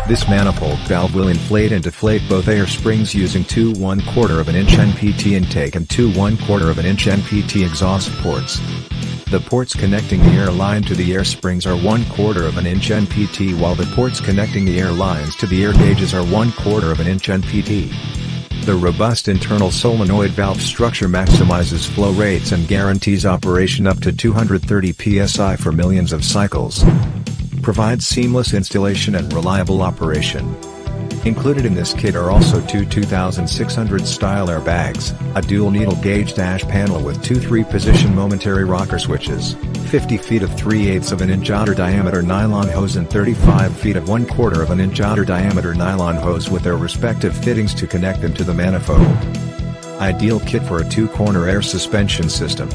This manifold valve will inflate and deflate both air springs using two 1/4 inch NPT intake and two 1/4 inch NPT exhaust ports. The ports connecting the air line to the air springs are 1/4 inch NPT, while the ports connecting the air lines to the air gauges are 1/4 inch NPT. The robust internal solenoid valve structure maximizes flow rates and guarantees operation up to 230 psi for millions of cycles. Provides seamless installation and reliable operation. Included in this kit are also two 2600 style airbags, a dual needle gauge dash panel with two 3-position momentary rocker switches, 50 feet of 3/8 inch outer diameter nylon hose and 35 feet of 1/4 inch outer diameter nylon hose with their respective fittings to connect them to the manifold. Ideal kit for a 2-corner air suspension system.